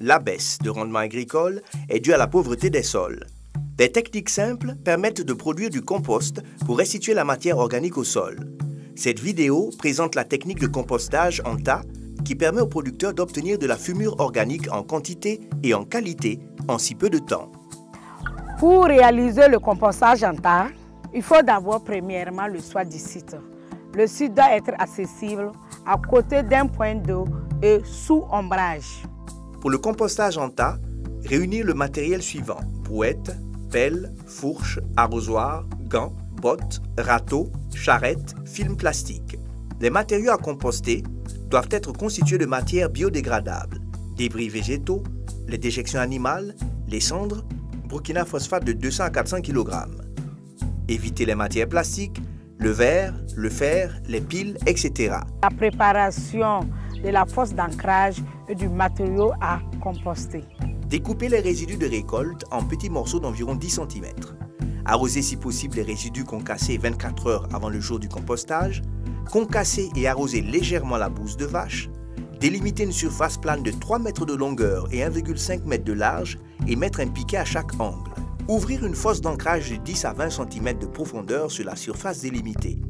la baisse de rendement agricole est due à la pauvreté des sols. Des techniques simples permettent de produire du compost pour restituer la matière organique au sol. Cette vidéo présente la technique de compostage en tas qui permet aux producteurs d'obtenir de la fumure organique en quantité et en qualité en si peu de temps. Pour réaliser le compostage en tas, il faut d'abord premièrement le choix du site. Le site doit être accessible à côté d'un point d'eau et sous ombrage. Pour le compostage en tas, réunir le matériel suivant: brouette, pelle, fourche, arrosoir, gants, bottes, râteau, charrette, film plastique. Les matériaux à composter doivent être constitués de matières biodégradables, débris végétaux, les déjections animales, les cendres, Burkina phosphate de 200 à 400 kg. Éviter les matières plastiques, le verre, le fer, les piles, etc. La préparation de la fosse d'ancrage et du matériau à composter. Découper les résidus de récolte en petits morceaux d'environ 10 cm. Arroser si possible les résidus concassés 24 heures avant le jour du compostage. Concasser et arroser légèrement la bouse de vache. Délimiter une surface plane de 3 mètres de longueur et 1,5 m de large et mettre un piquet à chaque angle. Ouvrir une fosse d'ancrage de 10 à 20 cm de profondeur sur la surface délimitée.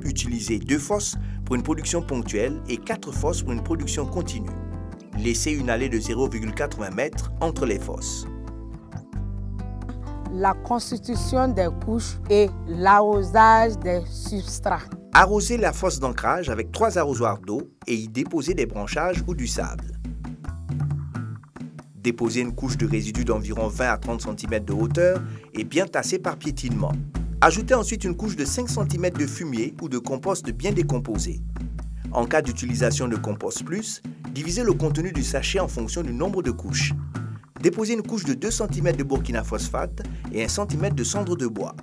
Utiliser 2 fosses pour une production ponctuelle et 4 fosses pour une production continue. Laisser une allée de 0,80 m entre les fosses. La constitution des couches et l'arrosage des substrats. Arroser la fosse d'ancrage avec 3 arrosoirs d'eau et y déposer des branchages ou du sable. Déposer une couche de résidus d'environ 20 à 30 cm de hauteur et bien tasser par piétinement. Ajoutez ensuite une couche de 5 cm de fumier ou de compost bien décomposé. En cas d'utilisation de compost plus, divisez le contenu du sachet en fonction du nombre de couches. Déposez une couche de 2 cm de Burkina phosphate et 1 cm de cendre de bois.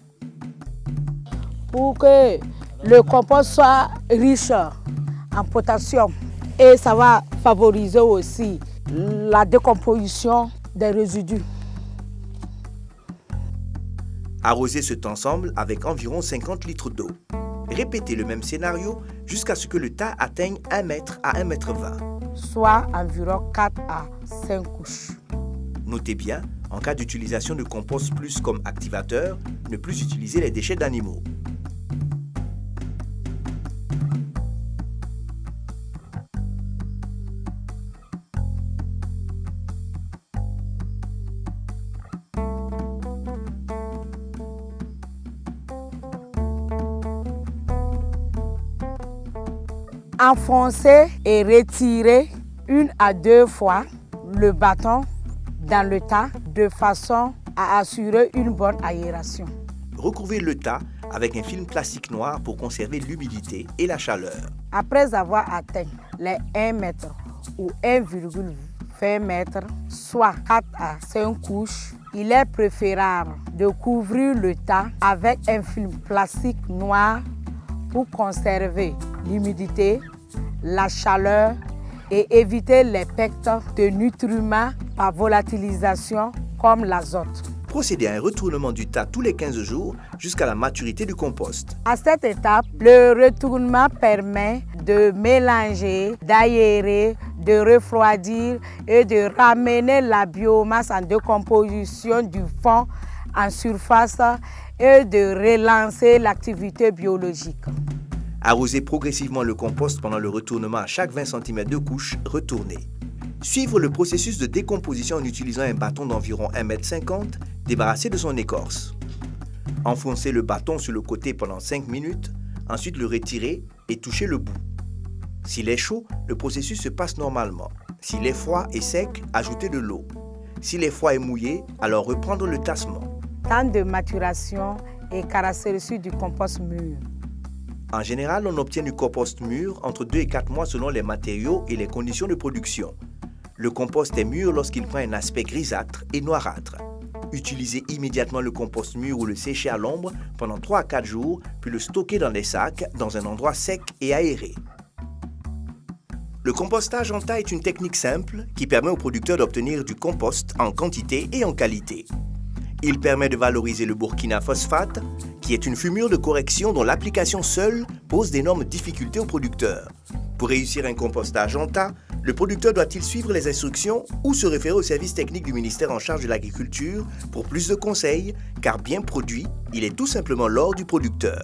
Pour que le compost soit riche en potassium et ça va favoriser aussi la décomposition des résidus. Arrosez cet ensemble avec environ 50 litres d'eau. Répétez le même scénario jusqu'à ce que le tas atteigne 1 m à 1,20 m. Soit environ 4 à 5 couches. Notez bien, en cas d'utilisation de compost plus comme activateur, ne plus utiliser les déchets d'animaux. Enfoncer et retirer 1 à 2 fois le bâton dans le tas de façon à assurer une bonne aération. Recouvrez le tas avec un film plastique noir pour conserver l'humidité et la chaleur. Après avoir atteint les 1 mètre ou 1,20 m, soit 4 à 5 couches, il est préférable de couvrir le tas avec un film plastique noir pour conserver l'humidité, la chaleur et éviter les pertes de nutriments par volatilisation comme l'azote. Procédez à un retournement du tas tous les 15 jours jusqu'à la maturité du compost. À cette étape, le retournement permet de mélanger, d'aérer, de refroidir et de ramener la biomasse en décomposition du fond en surface et de relancer l'activité biologique. Arrosez progressivement le compost pendant le retournement à chaque 20 cm de couche retournée. Suivre le processus de décomposition en utilisant un bâton d'environ 1,50 m débarrassé de son écorce. Enfoncez le bâton sur le côté pendant 5 minutes, ensuite le retirer et toucher le bout. S'il est chaud, le processus se passe normalement. S'il est froid et sec, ajoutez de l'eau. S'il est froid et mouillé, alors reprendre le tassement. Temps de maturation et caractéristiques du compost mûr. En général, on obtient du compost mûr entre 2 et 4 mois selon les matériaux et les conditions de production. Le compost est mûr lorsqu'il prend un aspect grisâtre et noirâtre. Utilisez immédiatement le compost mûr ou le sécher à l'ombre pendant 3 à 4 jours, puis le stocker dans des sacs dans un endroit sec et aéré. Le compostage en tas est une technique simple qui permet aux producteurs d'obtenir du compost en quantité et en qualité. Il permet de valoriser le Burkina phosphate, qui est une fumure de correction dont l'application seule pose d'énormes difficultés aux producteurs. Pour réussir un compostage en tas, Le producteur doit-il suivre les instructions ou se référer au service technique du ministère en charge de l'agriculture pour plus de conseils, car bien produit, il est tout simplement l'or du producteur.